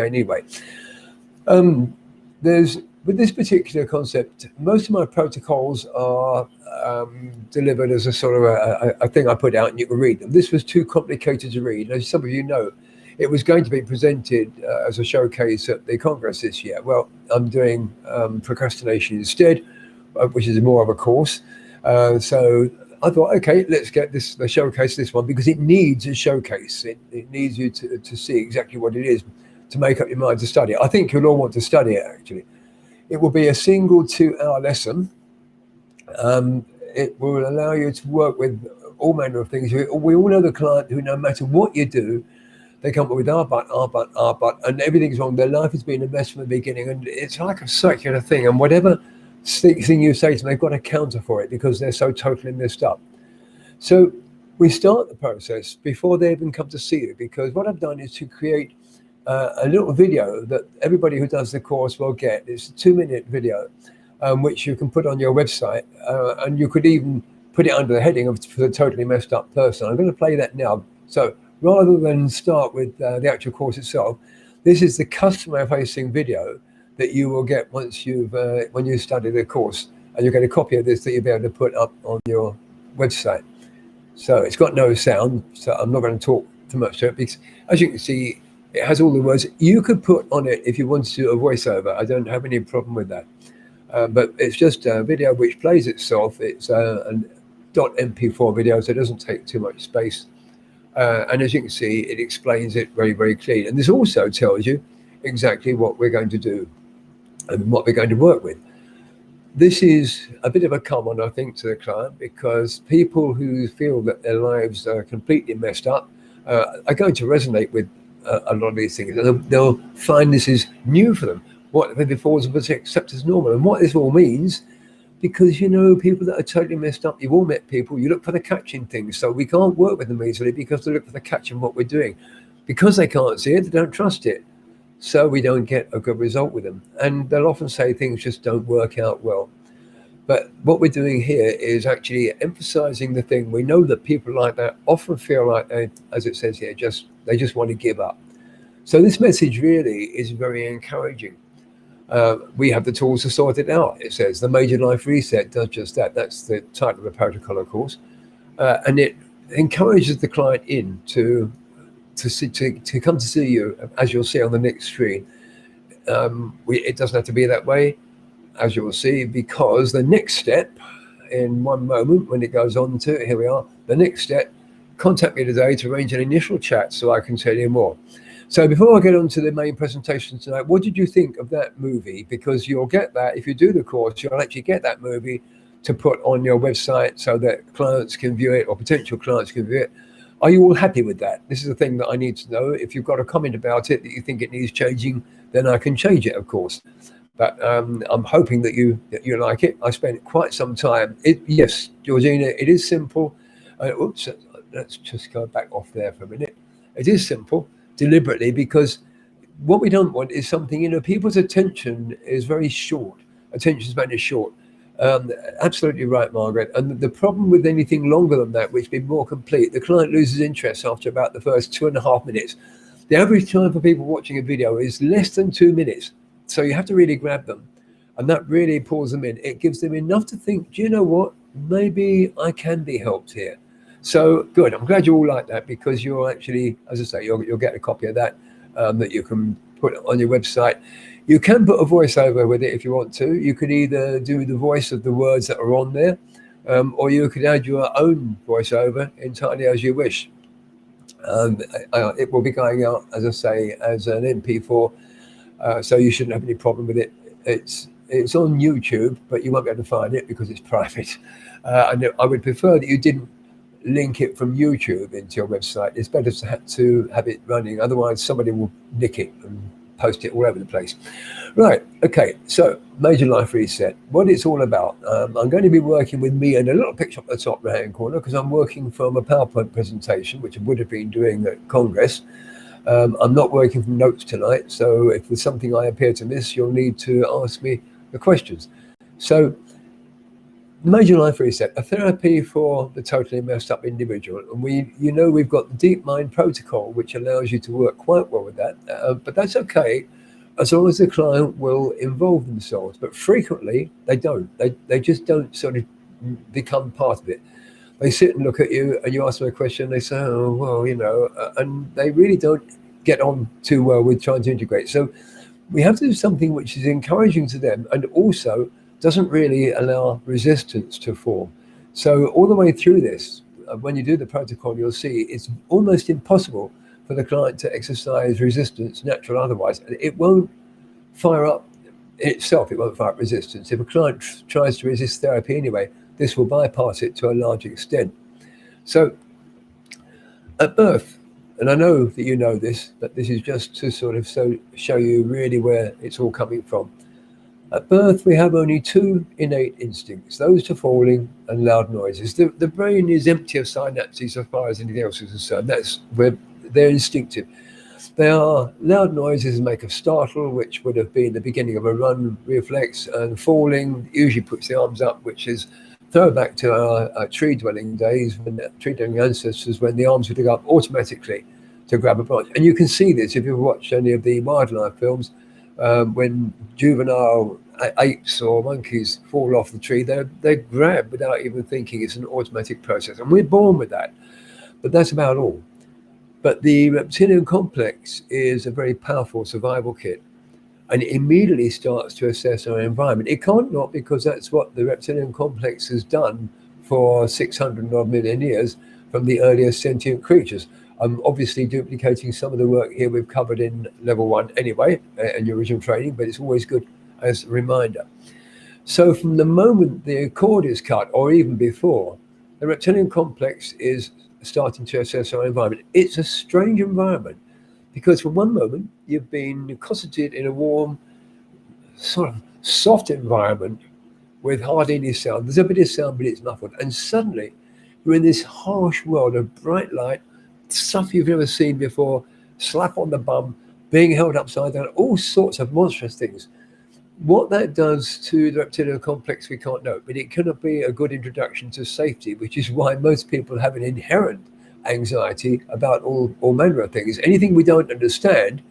anyway. With this particular concept, most of my protocols are delivered as a sort of a thing I put out and you can read them. This was too complicated to read. As some of you know, it was going to be presented as a showcase at the Congress this year. Well, I'm doing procrastination instead, which is more of a course. So I thought, okay, let's get the showcase this one, because it needs a showcase. It needs you to see exactly what it is, to make up your mind to study it. I think you'll all want to study it, actually. It will be a single 2-hour lesson. It will allow you to work with all manner of things. We all know the client who, no matter what you do, they come up with but, and everything's wrong. Their life has been a mess from the beginning, and it's like a circular thing. And whatever thing you say to them, they've got a counter for it because they're so totally messed up. So we start the process before they even come to see you, because what I've done is to create a little video that everybody who does the course will get. It's a 2-minute video, which you can put on your website, and you could even put it under the heading of "For the Totally Messed Up Person." I'm going to play that now. So rather than start with the actual course itself, this is the customer-facing video that you will get once when you study the course, and you'll get a copy of this that you'll be able to put up on your website. So it's got no sound, so I'm not going to talk too much to it, because as you can see, it has all the words. You could put on it, if you want to do a voiceover. I don't have any problem with that. But it's just a video which plays itself. It's a .mp4 video, so it doesn't take too much space. And as you can see, it explains it very, very clean. And this also tells you exactly what we're going to do and what we're going to work with. This is a bit of a common, I think, to the client, because people who feel that their lives are completely messed up are going to resonate with a lot of these things. They'll find this is new for them. What they before was accepted as normal. And what this all means, because, you know, people that are totally messed up, you've all met people, you look for the catch in things. So we can't work with them easily because they look for the catch in what we're doing. Because they can't see it, they don't trust it. So we don't get a good result with them. And they'll often say things just don't work out well. But what we're doing here is actually emphasizing the thing. We know that people like that often feel like they, as it says here, they just want to give up. So this message really is very encouraging. We have the tools to sort it out. It says the Major Life Reset does just that. That's the title of the protocol, of course. And it encourages the client to come to see you, as you'll see on the next screen. It doesn't have to be that way, as you will see, because the next step, in one moment when it goes on to, here we are, the next step, contact me today to arrange an initial chat so I can tell you more. So before I get on to the main presentation tonight, what did you think of that movie? Because you'll get that, if you do the course, you'll actually get that movie to put on your website so that clients can view it, or potential clients can view it. Are you all happy with that? This is the thing that I need to know. If you've got a comment about it that you think it needs changing, then I can change it, of course. But I'm hoping that you like it. I spent quite some time. Yes, Georgina, it is simple. Oops, let's just go back off there for a minute. It is simple, deliberately, because what we don't want is something, you know, people's attention is very short. Attention span is short. Absolutely right, Margaret. And the problem with anything longer than that, which would be more complete, the client loses interest after about the first 2.5 minutes. The average time for people watching a video is less than 2 minutes. So you have to really grab them, and that really pulls them in. It gives them enough to think, do you know what? Maybe I can be helped here. So good. I'm glad you all like that, because you'll actually, as I say, you'll get a copy of that that you can put on your website. You can put a voiceover with it if you want to. You could either do the voice of the words that are on there, or you could add your own voiceover entirely as you wish. It will be going out, as I say, as an MP4. So you shouldn't have any problem with it. It's on YouTube, but you won't be able to find it because it's private. And I would prefer that you didn't link it from YouTube into your website. It's better to have it running. Otherwise, somebody will nick it and post it all over the place. Right. Okay. So Major Life Reset, what it's all about. I'm going to be working with me and a little picture up the top right-hand corner, because I'm working from a PowerPoint presentation, which I would have been doing at Congress. I'm not working from notes tonight, so if there's something I appear to miss, you'll need to ask me the questions. So Major life reset, a therapy for the totally messed up individual. And we've got the Deep Mind protocol, which allows you to work quite well with that. But that's okay, as long as the client will involve themselves. But frequently, they don't. They just don't sort of become part of it. They sit and look at you, and you ask them a question, they say, oh, well, and they really don't get on too well with trying to integrate. So we have to do something which is encouraging to them and also doesn't really allow resistance to form. So all the way through this, when you do the protocol, you'll see it's almost impossible for the client to exercise resistance, natural otherwise. It won't fire up itself, it won't fire up resistance. If a client tries to resist therapy anyway, this will bypass it to a large extent. So at birth, and I know that you know this, but this is just to sort of show you really where it's all coming from. At birth, we have only two innate instincts, those to falling and loud noises. The brain is empty of synapses as far as anything else is concerned. That's where they're instinctive. They are loud noises make us startle, which would have been the beginning of a run reflex, and falling usually puts the arms up, which is throwback to our tree-dwelling days, when tree-dwelling ancestors, when the arms would go up automatically to grab a branch. And you can see this if you've watched any of the wildlife films. When juvenile apes or monkeys fall off the tree, they grab without even thinking. It's an automatic process, and we're born with that. But that's about all. But the reptilian complex is a very powerful survival kit, and it immediately starts to assess our environment. It can't not, because that's what the reptilian complex has done for 600 odd million years from the earliest sentient creatures. I'm obviously duplicating some of the work here we've covered in level 1 anyway, in your original training, but it's always good as a reminder. So from the moment the cord is cut, or even before, the reptilian complex is starting to assess our environment. It's a strange environment, because for one moment you've been cosseted in a warm, sort of soft environment with hardly any sound. There's a bit of sound, but it's muffled. And suddenly you're in this harsh world of bright light, stuff you've never seen before, slap on the bum, being held upside down, all sorts of monstrous things. What that does to the reptilian complex, we can't know, but it cannot be a good introduction to safety, which is why most people have an inherent anxiety about all manner of things. Anything we don't understand,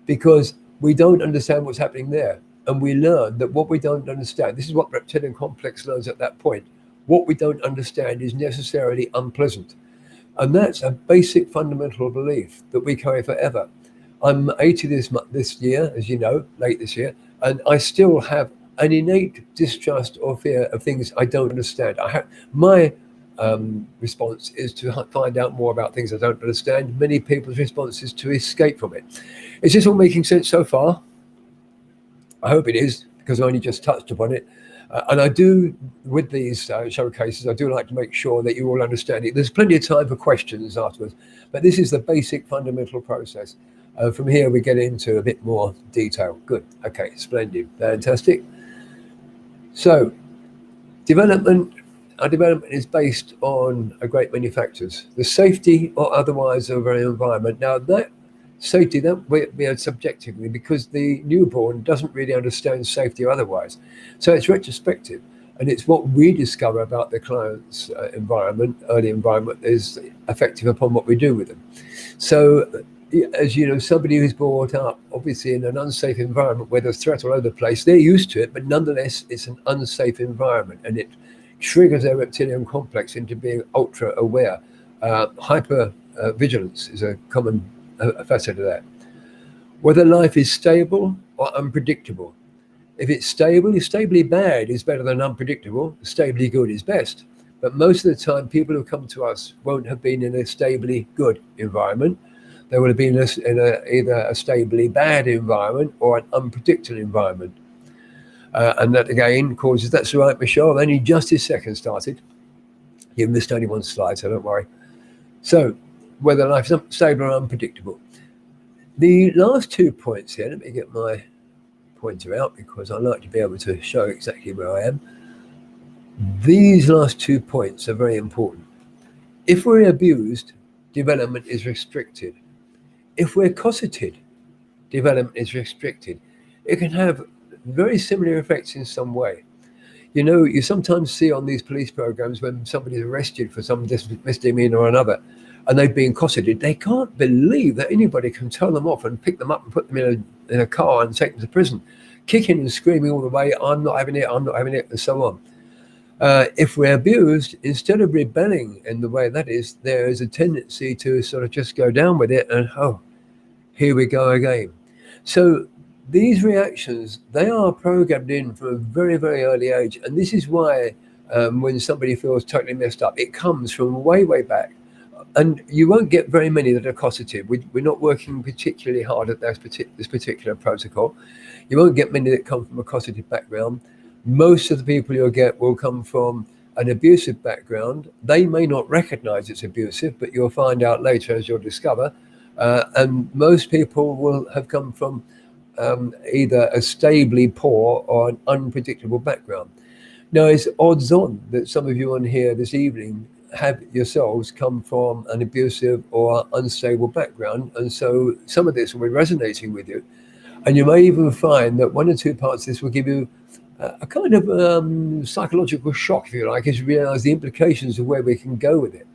because we don't understand what's happening there. And we learn that what we don't understand, this is what reptilian complex learns at that point, what we don't understand is necessarily unpleasant. And that's a basic fundamental belief that we carry forever. I'm 80 this year, as you know, late this year, and I still have an innate distrust or fear of things I don't understand. My response is to find out more about things I don't understand. Many people's response is to escape from it. Is this all making sense so far? I hope it is, because I only just touched upon it. And I do, with these showcases, I do like to make sure that you all understand it. There's plenty of time for questions afterwards, but this is the basic fundamental process. From here, we get into a bit more detail. Good. Okay, splendid. Fantastic. So, our development is based on a great many factors. The safety or otherwise of our environment. Now, that safety, that we are subjectively, because the newborn doesn't really understand safety or otherwise. So it's retrospective, and it's what we discover about the client's environment, early environment, is effective upon what we do with them. So, as you know, somebody who's brought up obviously in an unsafe environment where there's threat all over the place, they're used to it, but nonetheless it's an unsafe environment, and it triggers their reptilian complex into being ultra aware. Hyper vigilance is a common facet of that. Whether life is stable or unpredictable. If it's stable, stably bad is better than unpredictable. Stably good is best. But most of the time, people who come to us won't have been in a stably good environment. They would have been in either a stably bad environment or an unpredictable environment. And that again causes, that's right, Michelle, I've only just this second started. You missed only one slide, so don't worry. So, whether life is stable or unpredictable. The last 2 points here, let me get my pointer out because I like to be able to show exactly where I am. These last 2 points are very important. If we're abused, development is restricted. If we're cosseted, development is restricted. It can have very similar effects in some way. You know, you sometimes see on these police programs when somebody's arrested for some misdemeanor or another, and they've been cosseted, they can't believe that anybody can tell them off and pick them up and put them in a car and take them to prison, kicking and screaming all the way, I'm not having it, I'm not having it, and so on. If we're abused, instead of rebelling in the way that is, there is a tendency to sort of just go down with it and, oh, here we go again. So these reactions, they are programmed in from a very, very early age. And this is why when somebody feels totally messed up, it comes from way, way back. And you won't get very many that are cosseted. We're not working particularly hard at this particular protocol. You won't get many that come from a cosseted background. Most of the people you'll get will come from an abusive background. They may not recognize it's abusive, but you'll find out later, as you'll discover. And most people will have come from either a stably poor or an unpredictable background. Now, it's odds on that some of you on here this evening have yourselves come from an abusive or unstable background. And so some of this will be resonating with you. And you may even find that one or two parts of this will give you a kind of psychological shock, if you like, as you realize the implications of where we can go with it.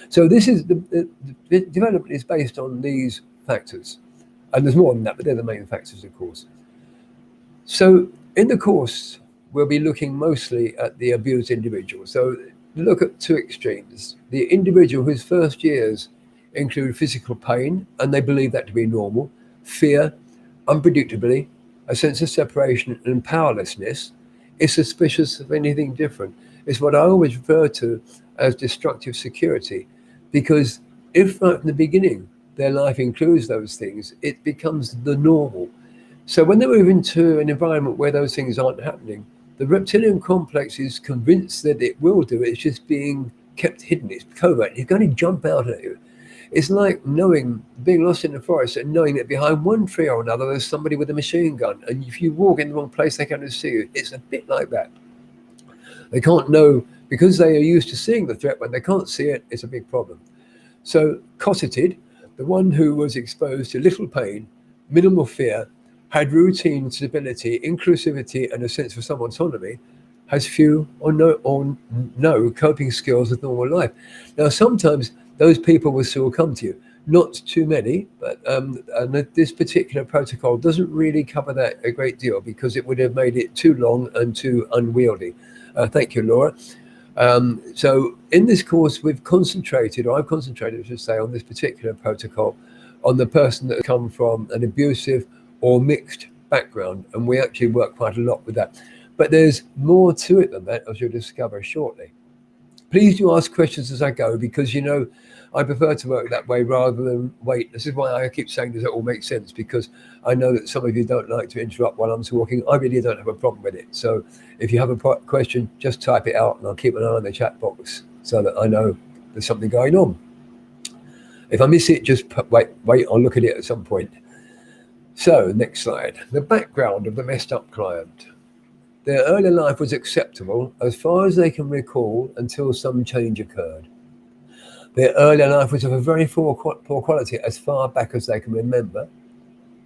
So this is the development is based on these factors. And there's more than that, but they're the main factors, of course. So in the course, we'll be looking mostly at the abused individual. So look at two extremes. The individual whose first years include physical pain, and they believe that to be normal, fear, unpredictability, a sense of separation and powerlessness, is suspicious of anything different. It's what I always refer to as destructive security, because if right from the beginning their life includes those things, it becomes the normal. So when they move into an environment where those things aren't happening, the reptilian complex is convinced that it will do it. It's just being kept hidden. It's covert. It's going to jump out at you. It's like being lost in the forest and knowing that behind one tree or another, there's somebody with a machine gun. And if you walk in the wrong place, they can't see you. It's a bit like that. They can't know, because they are used to seeing the threat. When they can't see it, it's a big problem. So cosseted, the one who was exposed to little pain, minimal fear, had routine, stability, inclusivity, and a sense of some autonomy, has few or no coping skills with normal life. Now, sometimes those people will still come to you. Not too many, but and this particular protocol doesn't really cover that a great deal, because it would have made it too long and too unwieldy. Thank you, Laura. So in this course, I've concentrated, I should say, on this particular protocol, on the person that has come from an abusive or mixed background. And we actually work quite a lot with that. But there's more to it than that, as you'll discover shortly. Please do ask questions as I go, because, you know, I prefer to work that way rather than wait. This is why I keep saying, does it all make sense? Because I know that some of you don't like to interrupt while I'm talking. I really don't have a problem with it. So if you have a question, just type it out and I'll keep an eye on the chat box so that I know there's something going on. If I miss it, just wait, I'll look at it at some point. So next slide. The background of the messed up client. Their early life was acceptable as far as they can recall until some change occurred. Their early life was of a very poor quality as far back as they can remember.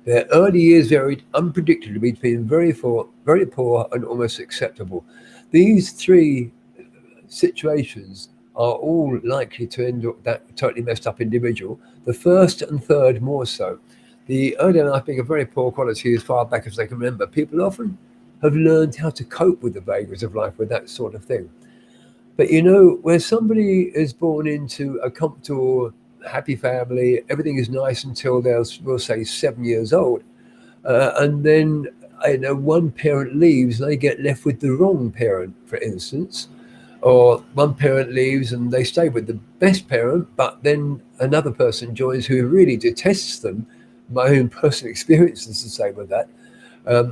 Their early years varied unpredictably between very poor, and almost acceptable. These three situations are all likely to end up that totally messed up individual. The first and third more so. The early life being of very poor quality as far back as they can remember. People often have learned how to cope with the vagaries of life with that sort of thing. But, you know, where somebody is born into a comfortable, happy family, everything is nice until they're, we'll say, 7 years old. And then, you know, one parent leaves, they get left with the wrong parent, for instance. Or one parent leaves and they stay with the best parent, but then another person joins who really detests them. My own personal experience is the same with that.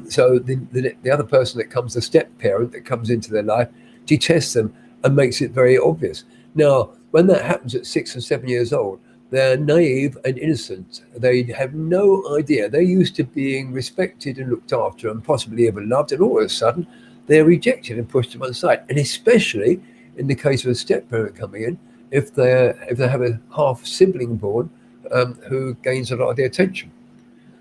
So the other person that comes, the step parent that comes into their life, detests them and makes it very obvious. Now, when that happens at 6 and 7 years old, they're naive and innocent. They have no idea. They're used to being respected and looked after and possibly even loved, and all of a sudden they're rejected and pushed to one side. And especially in the case of a step parent coming in, if they have a half sibling born who gains a lot of the attention.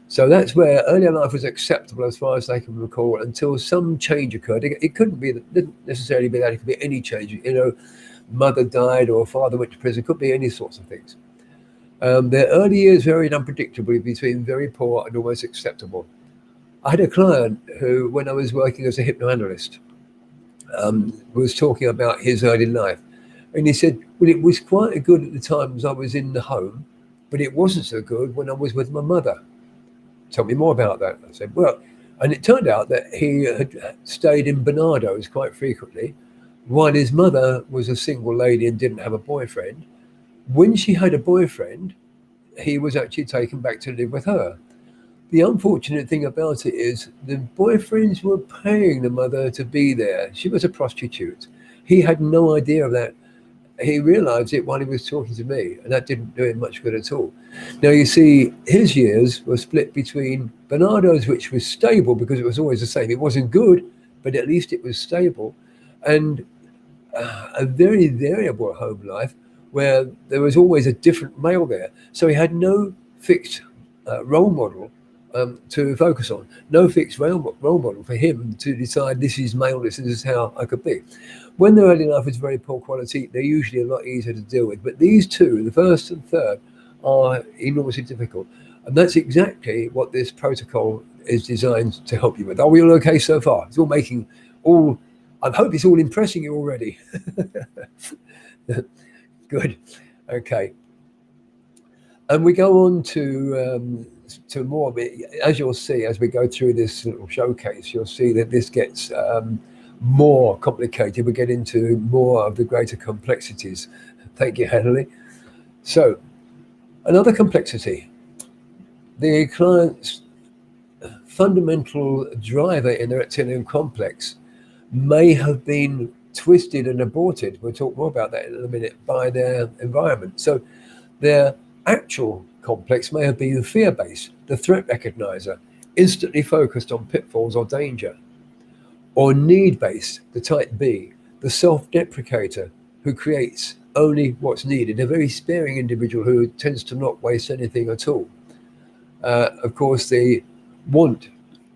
So that's where earlier life was acceptable as far as they can recall until some change occurred. It couldn't be, didn't necessarily be that, it could be any change. Mother died or father went to prison, it could be any sorts of things. Their early years varied unpredictably between very poor and almost acceptable. I had a client who, when I was working as a hypnoanalyst, was talking about his early life. And he said, well, it was quite good at the times I was in the home, but it wasn't so good when I was with my mother. Tell me more about that. I said, well, and it turned out that he had stayed in Barnardo's quite frequently, while his mother was a single lady and didn't have a boyfriend. When she had a boyfriend, he was actually taken back to live with her. The unfortunate thing about it is the boyfriends were paying the mother to be there. She was a prostitute. He had no idea of that. He realized it while he was talking to me, and that didn't do him much good at all. Now, you see, his years were split between Barnardo's, which was stable because it was always the same. It wasn't good, but at least it was stable, and a very variable home life where there was always a different male there. So he had no fixed role model to focus on, no fixed role model for him to decide this is male, this is how I could be. When their early life is very poor quality, they're usually a lot easier to deal with. But these two, the first and third, are enormously difficult. And that's exactly what this protocol is designed to help you with. Are we all okay so far? It's all making all, I hope it's all impressing you already. Good. Okay. And we go on to more of it. As you'll see, as we go through this little showcase, you'll see that this gets more complicated. We get into more of the greater complexities. Thank you, Henley. So, another complexity. The client's fundamental driver in the reptilian complex may have been twisted and aborted. We'll talk more about that in a minute, by their environment. So, their actual complex may have been fear-based, the threat recognizer, instantly focused on pitfalls or danger. Or need-based, the type B, the self-deprecator who creates only what's needed, a very sparing individual who tends to not waste anything at all. Of course, the want,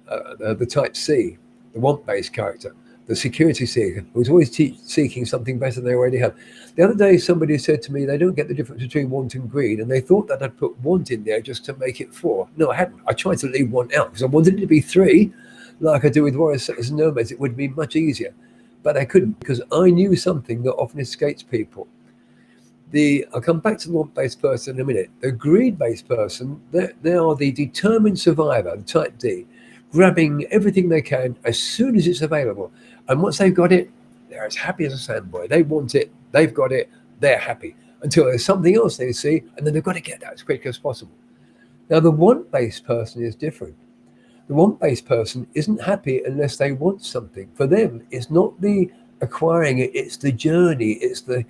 the type C, the want-based character, the security seeker, who's always seeking something better than they already have. The other day, somebody said to me they don't get the difference between want and greed, and they thought that I'd put want in there just to make it 4. No, I hadn't. I tried to leave want out because I wanted it to be 3, like I do with warrior setters and nomads. It would be much easier, but I couldn't because I knew something that often escapes people. I'll come back to the want-based person in a minute. The greed-based person, they are the determined survivor, the type D, grabbing everything they can as soon as it's available. And once they've got it, they're as happy as a sandboy. They want it, they've got it, they're happy. Until there's something else they see, and then they've got to get that as quick as possible. Now, the want-based person is different. The want-based person isn't happy unless they want something. For them, it's not the acquiring it, it's the journey, it's the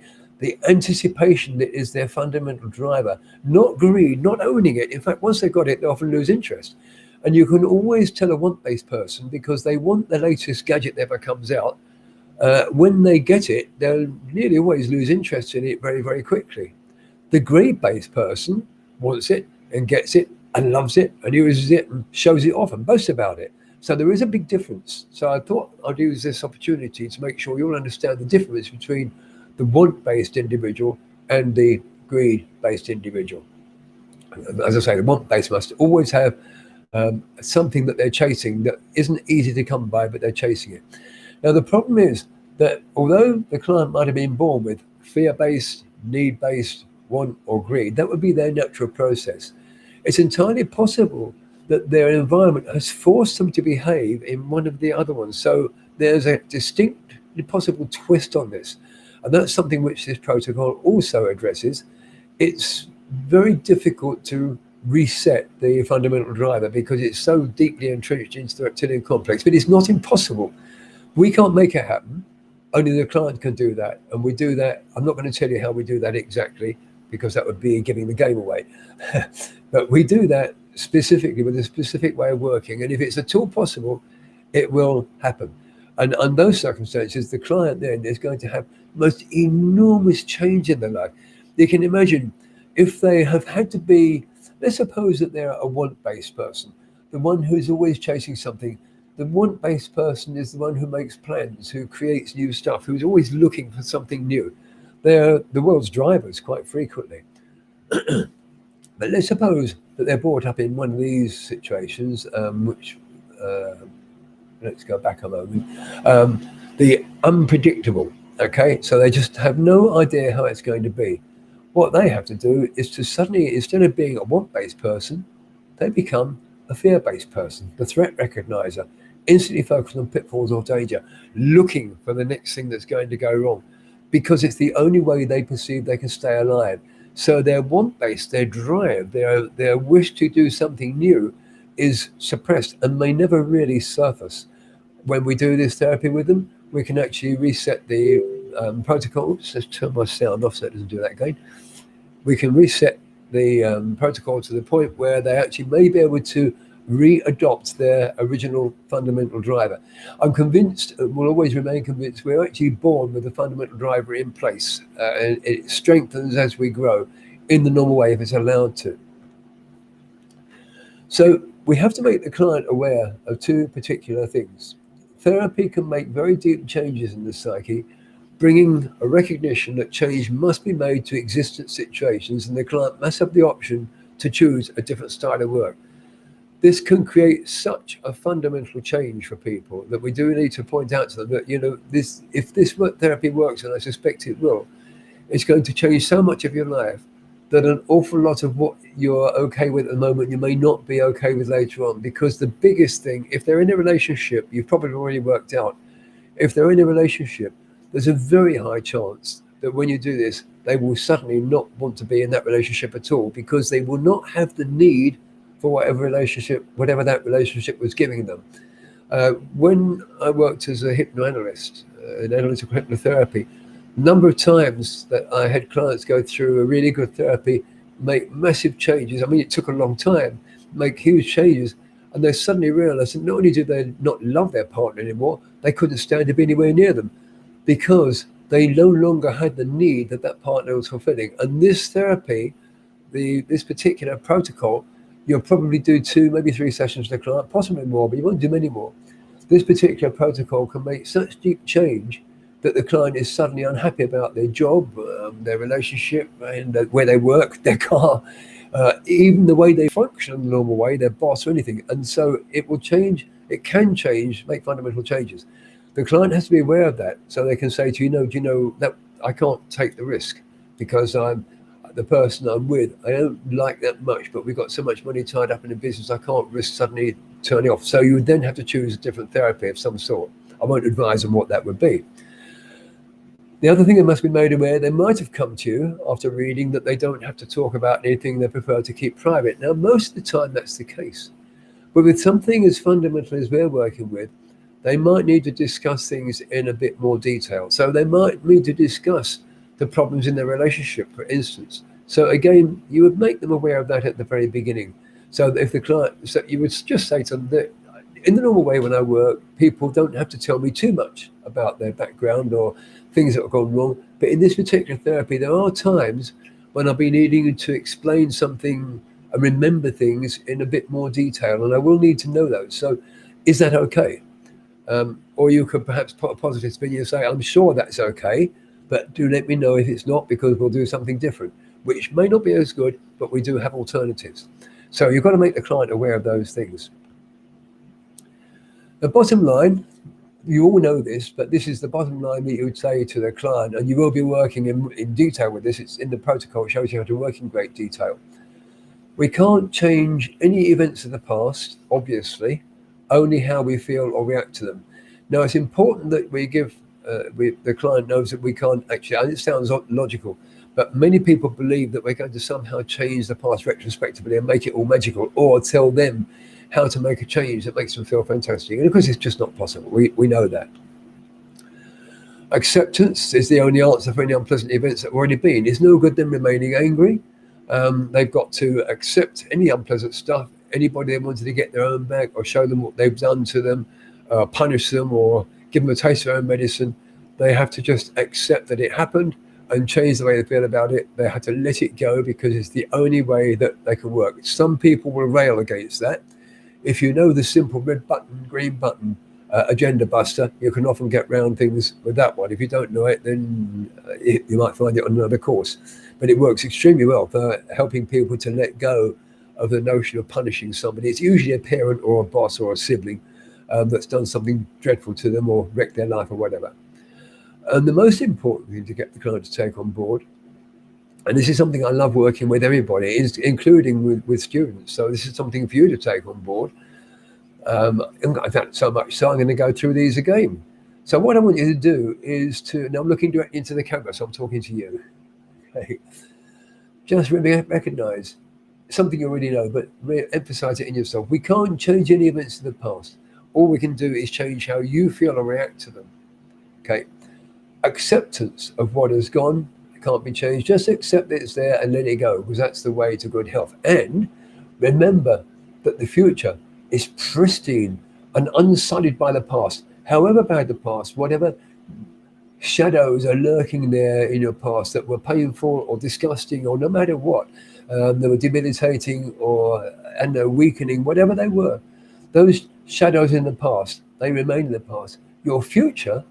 anticipation that is their fundamental driver, not greed, not owning it. In fact, once they've got it, they often lose interest. And you can always tell a want-based person because they want the latest gadget that ever comes out. When they get it, they'll nearly always lose interest in it very, very quickly. The greed-based person wants it and gets it and loves it and uses it and shows it off and boasts about it. So there is a big difference. So I thought I'd use this opportunity to make sure you'll understand the difference between the want-based individual and the greed-based individual. As I say, the want-based must always have something that they're chasing that isn't easy to come by, but they're chasing it. Now, the problem is that although the client might have been born with fear-based, need-based, want or greed, that would be their natural process. It's entirely possible that their environment has forced them to behave in one of the other ones. So there's a distinct possible twist on this. And that's something which this protocol also addresses. It's very difficult to reset the fundamental driver because it's so deeply entrenched into the reptilian complex, but it's not impossible. We can't make it happen. Only the client can do that. And we do that. I'm not going to tell you how we do that exactly because that would be giving the game away. But we do that specifically with a specific way of working. And if it's at all possible, it will happen. And under those circumstances, the client then is going to have most enormous change in their life. You can imagine if they have had to be Let's suppose that they're a want-based person, the one who's always chasing something. The want-based person is the one who makes plans, who creates new stuff, who's always looking for something new. They're the world's drivers quite frequently. But let's suppose that they're brought up in one of these situations, which, uh, let's go back a moment, the unpredictable. Okay, so they just have no idea how it's going to be. What they have to do is to suddenly, instead of being a want-based person, they become a fear-based person, the threat recognizer, instantly focused on pitfalls or danger, looking for the next thing that's going to go wrong, because it's the only way they perceive they can stay alive. So their want-based, their drive, their wish to do something new is suppressed and may never really surface. When we do this therapy with them, we can actually reset the protocol. Let's turn my sound off so it doesn't do that again. We can reset the protocol to the point where they actually may be able to re-adopt their original fundamental driver. I'm convinced, will always remain convinced, we're actually born with the fundamental driver in place, and it strengthens as we grow in the normal way if it's allowed to. So we have to make the client aware of two particular things. Therapy can make very deep changes in the psyche, bringing a recognition that change must be made to existent situations, and the client must have the option to choose a different style of work. This can create such a fundamental change for people that we do need to point out to them that, if this therapy works, and I suspect it will, it's going to change so much of your life that an awful lot of what you're okay with at the moment, you may not be okay with later on. Because the biggest thing, if they're in a relationship, you've probably already worked out, if they're in a relationship, there's a very high chance that when you do this, they will suddenly not want to be in that relationship at all, because they will not have the need for whatever that relationship was giving them. When I worked as a hypnoanalyst, in analytical hypnotherapy, a number of times that I had clients go through a really good therapy, make massive changes. I mean, it took a long time, make huge changes, and they suddenly realized that not only did they not love their partner anymore, they couldn't stand to be anywhere near them, because they no longer had the need that partner was fulfilling. And this therapy, this particular protocol, you'll probably do 2, maybe 3 sessions with the client, possibly more, but you won't do many more. This particular protocol can make such deep change that the client is suddenly unhappy about their job, their relationship, and where they work, their car, even the way they function in the normal way, their boss or anything. And so it will change, it can change, make fundamental changes. The client has to be aware of that, so they can say to you, do you know that I can't take the risk because the person I'm with, I don't like that much, but we've got so much money tied up in the business, I can't risk suddenly turning off. So you would then have to choose a different therapy of some sort. I won't advise on what that would be. The other thing that must be made aware, they might have come to you after reading that they don't have to talk about anything they prefer to keep private. Now, most of the time that's the case. But with something as fundamental as we're working with, they might need to discuss things in a bit more detail. So they might need to discuss the problems in their relationship, for instance. So again, you would make them aware of that at the very beginning. So if the client, so you would just say to them that in the normal way when I work, people don't have to tell me too much about their background or things that have gone wrong. But in this particular therapy, there are times when I'll be needing to explain something and remember things in a bit more detail, and I will need to know those. So is that okay? Or you could perhaps put a positive spin and say, I'm sure that's okay, but do let me know if it's not, because we'll do something different, which may not be as good, but we do have alternatives. So you've got to make the client aware of those things. The bottom line, you all know this, but this is the bottom line that you would say to the client, and you will be working in detail with this. It's in the protocol, it shows you how to work in great detail. We can't change any events of the past, obviously, only how we feel or react to them. Now, it's important that we give the client knows that we can't actually, and it sounds logical, but many people believe that we're going to somehow change the past retrospectively and make it all magical, or tell them how to make a change that makes them feel fantastic. And of course, it's just not possible. We know that. Acceptance is the only answer for any unpleasant events that have already been. It's no good them remaining angry. They've got to accept any unpleasant stuff. Anybody they wanted to get their own back or show them what they've done to them, punish them or give them a taste of their own medicine, they have to just accept that it happened and change the way they feel about it. They have to let it go because it's the only way that they can work. Some people will rail against that. If you know the simple red button, green button agenda buster, you can often get round things with that one. If you don't know it, then you might find it on another course. But it works extremely well for helping people to let go of the notion of punishing somebody. It's usually a parent or a boss or a sibling that's done something dreadful to them or wrecked their life or whatever. And the most important thing to get the client to take on board, and this is something I love working with everybody, is including with students. So this is something for you to take on board. I've had so much, so I'm going to go through these again. So what I want you to do is now I'm looking directly into the camera, so I'm talking to you. Okay. Just recognize something you already know, but emphasize it in yourself. We can't change any events of the past. All we can do is change how you feel or react to them. Okay. Acceptance of what has gone can't be changed. Just accept that it's there and let it go, because that's the way to good health. And remember that the future is pristine and unsullied by the past. However bad the past, whatever shadows are lurking there in your past that were painful or disgusting or no matter what, they were debilitating and they're weakening, whatever they were, those shadows in the past, they remain in the past. Your future,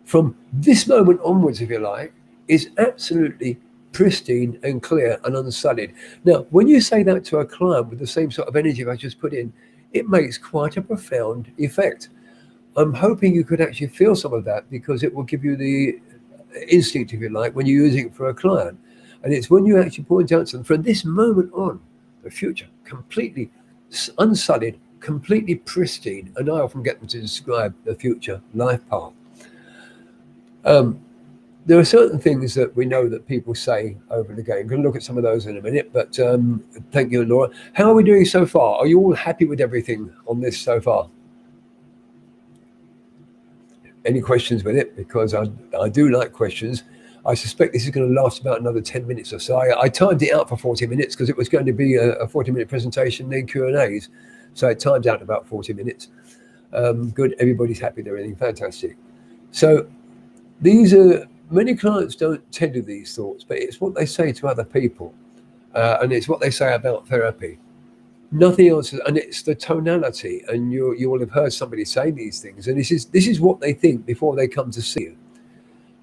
from this moment onwards, if you like, is absolutely pristine and clear and unsullied. Now, when you say that to a client with the same sort of energy I just put in, it makes quite a profound effect. I'm hoping you could actually feel some of that, because it will give you the instinct, if you like, when you're using it for a client. And it's when you actually point out to them, from this moment on, the future, completely unsullied, completely pristine. And I often get them to describe the future life path. There are certain things that we know that people say over and again. I'm going to look at some of those in a minute, but thank you, Laura. How are we doing so far? Are you all happy with everything on this so far? Any questions with it? Because I do like questions. I suspect this is going to last about another 10 minutes or so. I timed it out for 40 minutes because it was going to be a 40-minute presentation, then Q&As. So it timed out about 40 minutes. Good, everybody's happy with everything, fantastic. So many clients don't tend to these thoughts, but it's what they say to other people. And it's what they say about therapy. Nothing else, and it's the tonality. And you will have heard somebody say these things, and this is what they think before they come to see you.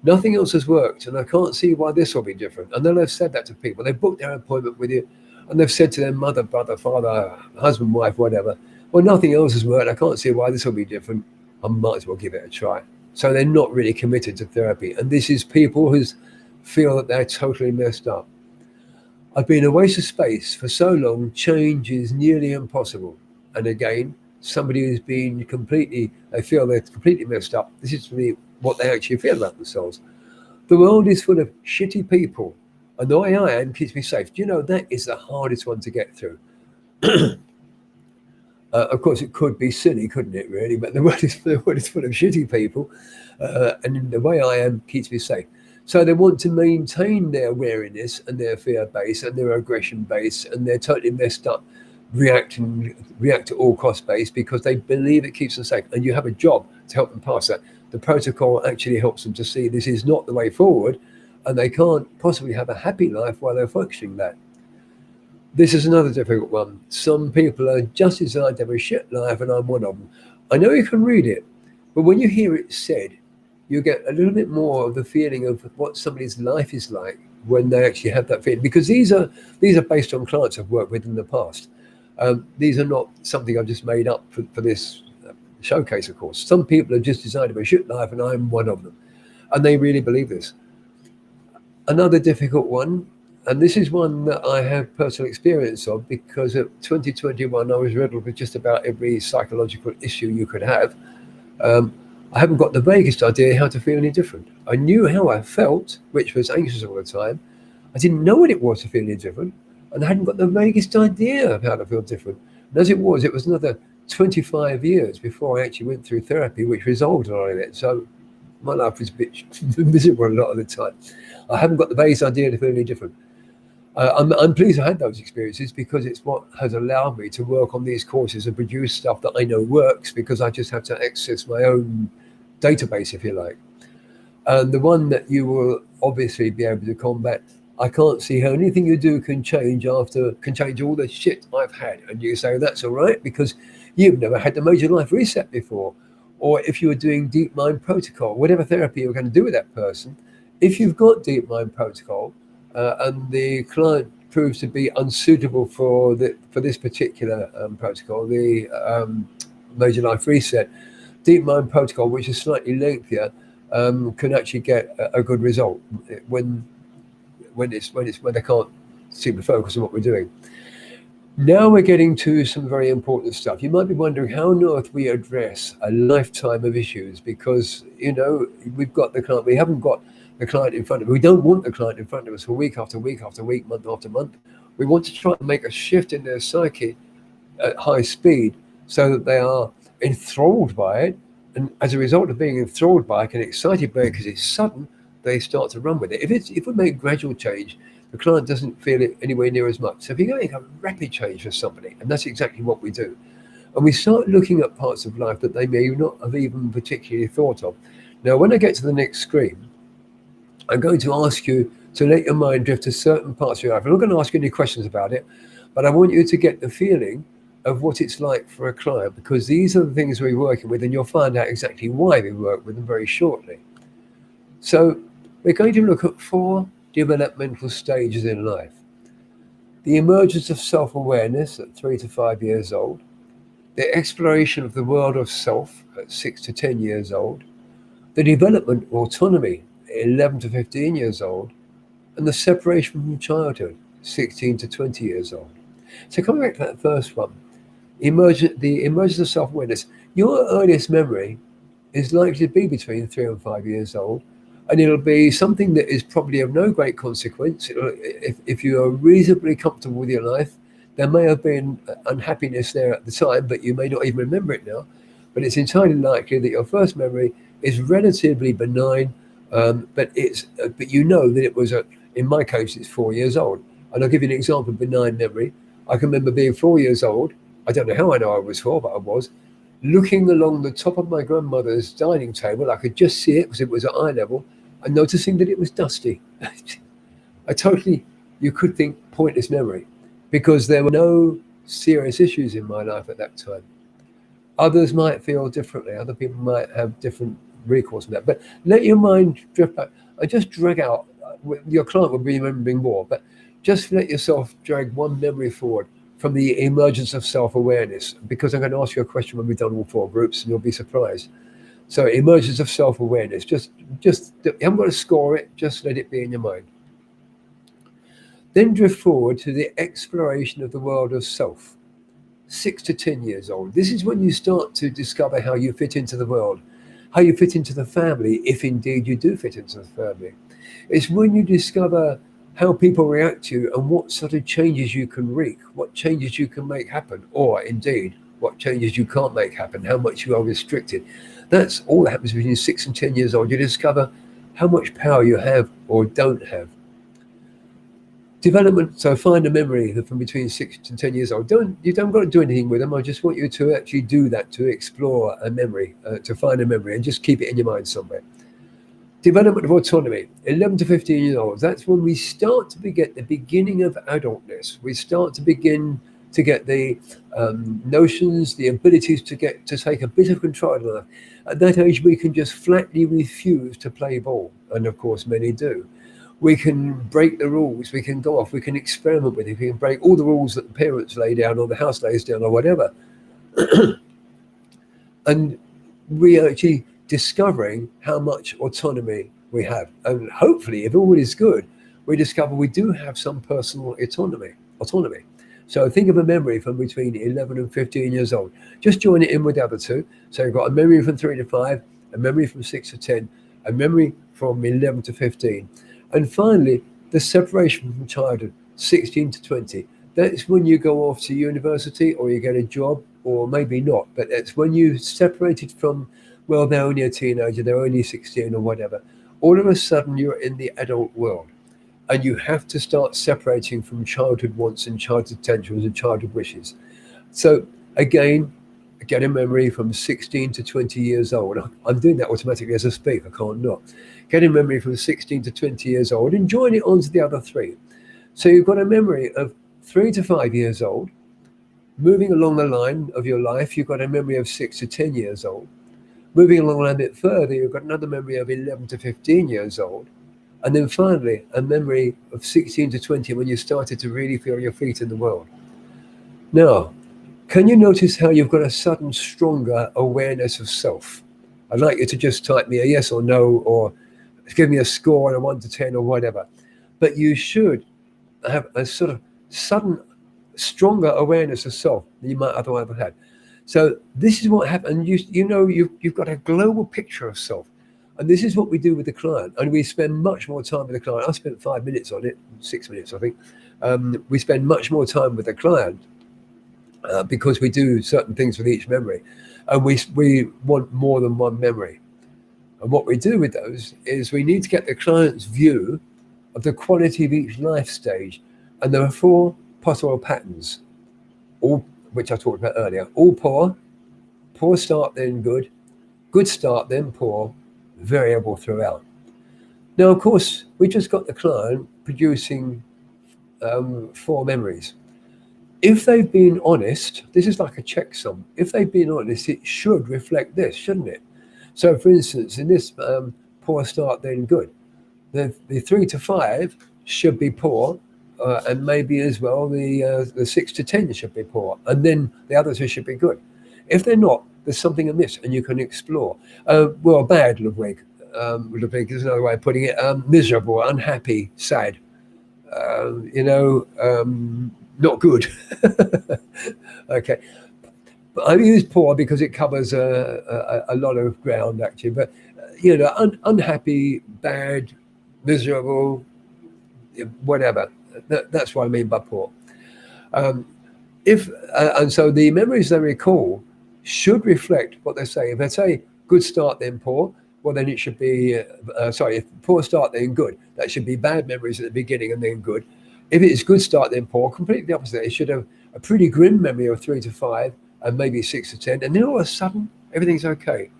Nothing else has worked, and I can't see why this will be different. And then they've said that to people. They've booked their appointment with you, and they've said to their mother, brother, father, husband, wife, whatever, well, nothing else has worked. I can't see why this will be different. I might as well give it a try. So they're not really committed to therapy. And this is people who feel that they're totally messed up. I've been a waste of space for so long, change is nearly impossible. And again, somebody who's been they feel they're completely messed up. This is for me what they actually feel about themselves. The world is full of shitty people, and the way I am keeps me safe. Do you know, that is the hardest one to get through. Of course, it could be silly, couldn't it, really? But the world is full of shitty people, and the way I am keeps me safe. So they want to maintain their wariness and their fear base and their aggression base and their totally messed up react to all cost base, because they believe it keeps them safe. And you have a job to help them pass that. The protocol actually helps them to see this is not the way forward, and they can't possibly have a happy life while they're functioning that. This is another difficult one. Some people are just designed to have a shit life, and I'm one of them. I know you can read it, but when you hear it said, you get a little bit more of the feeling of what somebody's life is like when they actually have that feeling. Because these are based on clients I've worked with in the past. These are not something I've just made up for this showcase, of course. Some people are just designed to have a shit life, and I'm one of them. And they really believe this. Another difficult one, and this is one that I have personal experience of, because at 2021 I was riddled with just about every psychological issue you could have. I haven't got the vaguest idea how to feel any different. I knew how I felt, which was anxious all the time. I didn't know what it was to feel any different, and I hadn't got the vaguest idea of how to feel different. And as it was another 25 years before I actually went through therapy, which resolved a lot of it. So my life was a bit miserable a lot of the time. I haven't got the vaguest idea to feel any different. I'm pleased I had those experiences, because it's what has allowed me to work on these courses and produce stuff that I know works, because I just have to access my own database, if you like. And the one that you will obviously be able to combat, I can't see how anything you do can change all the shit I've had. And you say that's all right because you've never had the major life reset before. Or if you were doing deep mind protocol, whatever therapy you're going to do with that person, if you've got deep mind protocol and the client proves to be unsuitable for this particular protocol, the major life reset, deep mind protocol, which is slightly lengthier, can actually get a good result when they can't seem to focus on what we're doing. Now we're getting to some very important stuff. You might be wondering how on earth we address a lifetime of issues because we've got the client. We haven't got the client in front of us. We don't want the client in front of us for week after week after week, month after month. We want to try and make a shift in their psyche at high speed so that they are enthralled by it. And as a result of being enthralled by it and excited by it because it's sudden, they start to run with it. If we make gradual change, the client doesn't feel it anywhere near as much. So if you're going to make a rapid change for somebody, and that's exactly what we do, and we start looking at parts of life that they may not have even particularly thought of. Now, when I get to the next screen, I'm going to ask you to let your mind drift to certain parts of your life. I'm not going to ask you any questions about it, but I want you to get the feeling of what it's like for a client, because these are the things we're working with, and you'll find out exactly why we work with them very shortly. So we're going to look at 4 developmental stages in life. The emergence of self-awareness at 3 to 5 years old, the exploration of the world of self at 6 to 10 years old, the development of autonomy at 11 to 15 years old, and the separation from childhood, 16 to 20 years old. So coming back to that first one, the emergence of self-awareness, your earliest memory is likely to be between 3 and 5 years old, and it'll be something that is probably of no great consequence. If you are reasonably comfortable with your life, there may have been unhappiness there at the time, but you may not even remember it now. But it's entirely likely that your first memory is relatively benign, but you know that it was, in my case, it's 4 years old. And I'll give you an example of benign memory. I can remember being 4 years old. I don't know how I know I was 4, but I was. Looking along the top of my grandmother's dining table, I could just see it because it was at eye level, and noticing that it was dusty. You could think, pointless memory, because there were no serious issues in my life at that time. Others might feel differently. Other people might have different recourse from that. But let your mind drift back and just drag out. Your client will be remembering more, but just let yourself drag one memory forward from the emergence of self-awareness, because I'm going to ask you a question when we've done all 4 groups, and you'll be surprised. So emergence of self-awareness, just you haven't got to score it, just let it be in your mind. Then drift forward to the exploration of the world of self, 6 to 10 years old. This is when you start to discover how you fit into the world, how you fit into the family, if indeed you do fit into the family. It's when you discover how people react to you and what sort of changes you can wreak, what changes you can make happen, or indeed what changes you can't make happen, how much you are restricted. That's all that happens between 6 and 10 years old. You discover how much power you have or don't have. Development, so find a memory from between 6 and 10 years old. You don't got to do anything with them. I just want you to actually do that, to explore a memory, to find a memory, and just keep it in your mind somewhere. Development of autonomy, 11 to 15 years old. That's when we start to get the beginning of adultness. We start to begin to get the notions, the abilities to take a bit of control of life. At that age, we can just flatly refuse to play ball, and of course, many do. We can break the rules. We can go off. We can experiment with it. We can break all the rules that the parents lay down, or the house lays down, or whatever. And we are actually discovering how much autonomy we have. And hopefully, if all is good, we discover we do have some personal autonomy. So think of a memory from between 11 and 15 years old. Just join it in with the other 2. So you've got a memory from 3 to 5, a memory from 6 to 10, a memory from 11 to 15. And finally, the separation from childhood, 16 to 20. That's when you go off to university, or you get a job, or maybe not. But it's when you separated from, well, they're only a teenager, they're only 16 or whatever. All of a sudden, you're in the adult world. And you have to start separating from childhood wants and childhood potentials and childhood wishes. So again, Get a memory from 16 to 20 years old. I'm doing that automatically as I speak. I can't not. Get a memory from 16 to 20 years old and join it onto the other three. So you've got a memory of 3 to 5 years old. Moving along the line of your life, you've got a memory of 6 to 10 years old. Moving along a bit further, you've got another memory of 11 to 15 years old. And then finally, a memory of 16 to 20 when you started to really feel your feet in the world. Now, can you notice how you've got a sudden stronger awareness of self? I'd like you to just type me a yes or no, or give me a score on a 1 to 10 or whatever. But you should have a sort of sudden stronger awareness of self than you might otherwise have had. So this is what happened. You've got a global picture of self. And this is what we do with the client. And we spend much more time with the client. I spent 5 minutes on it, 6 minutes, I think. We spend much more time with the client because we do certain things with each memory. And we want more than one memory. And what we do with those is we need to get the client's view of the quality of each life stage. And there are 4 possible patterns, all which I talked about earlier. All poor, poor start then good start then poor, variable throughout. Now, of course, we just got the client producing 4 memories. If they've been honest, this is like a checksum. If they've been honest, it should reflect this, shouldn't it? So, for instance, in this poor start then good, the 3 to 5 should be poor, and maybe as well the 6 to 10 should be poor, and then the others should be good. If they're not, there's something amiss, and you can explore. Well, bad, Ludwig. Ludwig is another way of putting it. Miserable, unhappy, sad. Not good. Okay. But I use poor because it covers a lot of ground, actually. But, unhappy, bad, miserable, whatever. That's what I mean by poor. And so the memories they recall should reflect what they say. If they say good start then poor, well then it should be if poor start then good, that should be bad memories at the beginning and then good. If it's good start then poor, completely the opposite. It should have a pretty grim memory of 3 to 5 and maybe 6 to 10, and then all of a sudden everything's okay.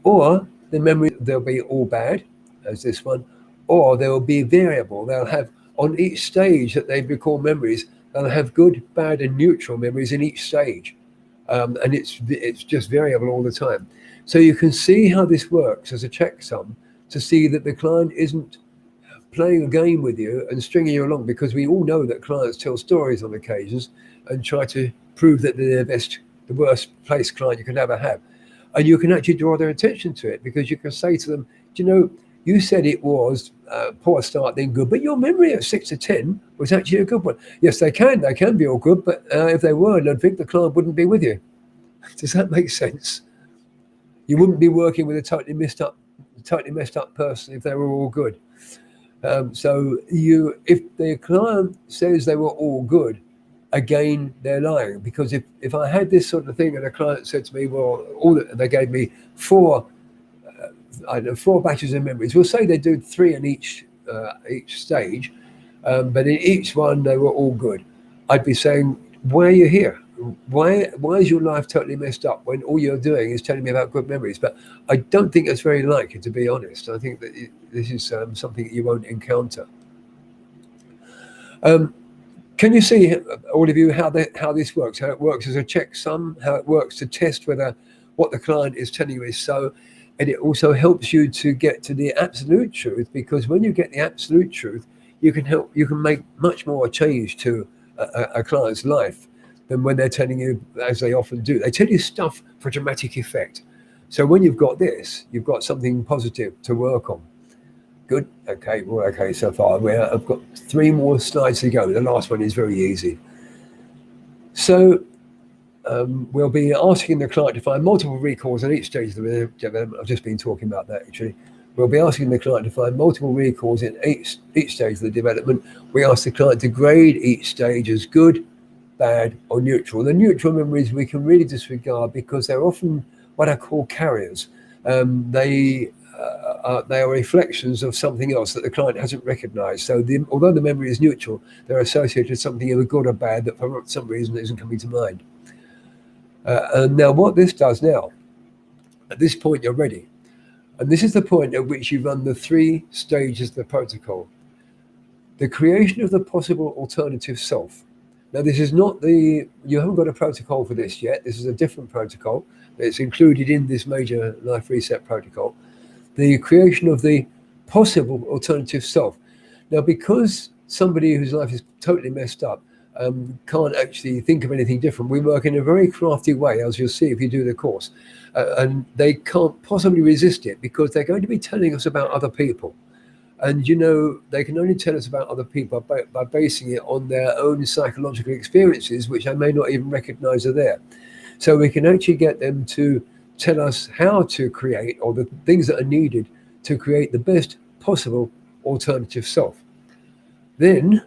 Or the memory, they'll be all bad, as this one, or they'll be variable. They'll have, on each stage that they recall memories, they'll have good, bad, and neutral memories in each stage. And it's just variable all the time. So you can see how this works as a checksum to see that the client isn't playing a game with you and stringing you along, because we all know that clients tell stories on occasions and try to prove that they're the worst placed client you can ever have. And you can actually draw their attention to it, because you can say to them, you said it was poor start then good, but your memory at 6 to 10 was actually a good one. Yes, they can be all good, but if they were, Ludwig, the client wouldn't be with you. Does that make sense? You wouldn't be working with a totally messed up person if they were all good. So if the client says they were all good, again, they're lying. Because if I had this sort of thing and a client said to me, well, they gave me 4 batches of memories. We'll say they do 3 in each stage, but in each one they were all good. I'd be saying, why are you here? Why is your life totally messed up when all you're doing is telling me about good memories? But I don't think it's very likely, to be honest. I think that this is something that you won't encounter. Can you see, all of you, how this works? How it works as a checksum, how it works to test whether what the client is telling you is so. And it also helps you to get to the absolute truth, because when you get the absolute truth, you can make much more change to a client's life than when they're telling you, as they often do. They tell you stuff for dramatic effect. So when you've got this, you've got something positive to work on. Good. Okay. Well, okay. So far, I've got 3 more slides to go. The last one is very easy. So we'll be asking the client to find multiple recalls at each stage of the development. I've just been talking about that, actually. We'll be asking the client to find multiple recalls in each stage of the development. We ask the client to grade each stage as good, bad, or neutral. The neutral memories we can really disregard, because they're often what I call carriers. They are reflections of something else that the client hasn't recognized. So although the memory is neutral, they're associated with something either good or bad that for some reason isn't coming to mind. And now what this does now, at this point you're ready. And this is the point at which you run the 3 stages of the protocol. The creation of the possible alternative self. Now, this is not you haven't got a protocol for this yet. This is a different protocol that's included in this major life reset protocol. The creation of the possible alternative self. Now, because somebody whose life is totally messed up can't actually think of anything different, we work in a very crafty way, as you'll see if you do the course. And they can't possibly resist it because they're going to be telling us about other people. And, they can only tell us about other people by basing it on their own psychological experiences, which I may not even recognize are there. So we can actually get them to tell us how to create, or the things that are needed to create the best possible alternative self. Then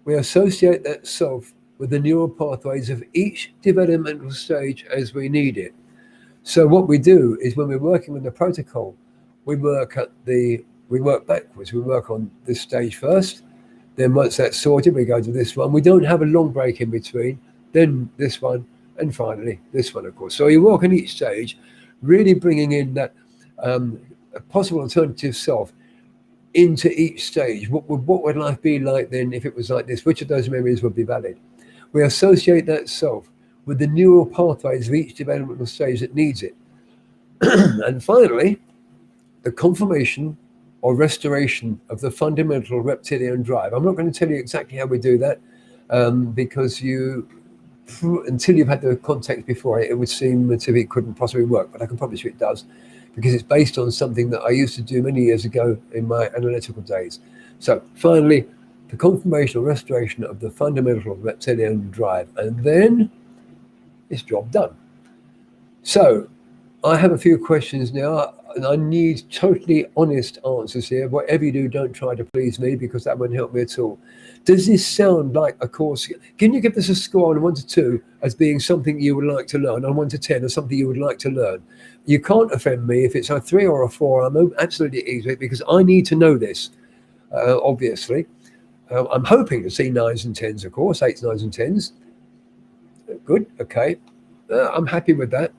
we associate that self with the neural pathways of each developmental stage as we need it. So what we do is when we're working with the protocol, we work backwards. We work on this stage first. Then once that's sorted, we go to this one. We don't have a long break in between. Then this one, and finally this one, of course. So you work on each stage, really bringing in that possible alternative self into each stage. What would life be like then if it was like this? Which of those memories would be valid? We associate that self with the neural pathways of each developmental stage that needs it. And finally, the confirmation or restoration of the fundamental reptilian drive. I'm not going to tell you exactly how we do that because until you've had the context before it would seem as if it couldn't possibly work, but I can promise you it does, because it's based on something that I used to do many years ago in my analytical days. So finally, the confirmation or restoration of the fundamental reptilian drive, and then it's job done. So I have a few questions now, and I need totally honest answers here. Whatever you do, don't try to please me, because that won't help me at all. Does this sound like a course? Can you give this a score on 1 to 2 as being something you would like to learn, on 1 to 10 as something you would like to learn? You can't offend me if it's a 3 or a 4. I'm absolutely easy, because I need to know this, obviously. I'm hoping to see 9s and 10s, of course, 8s, 9s and 10s. Good, okay. I'm happy with that.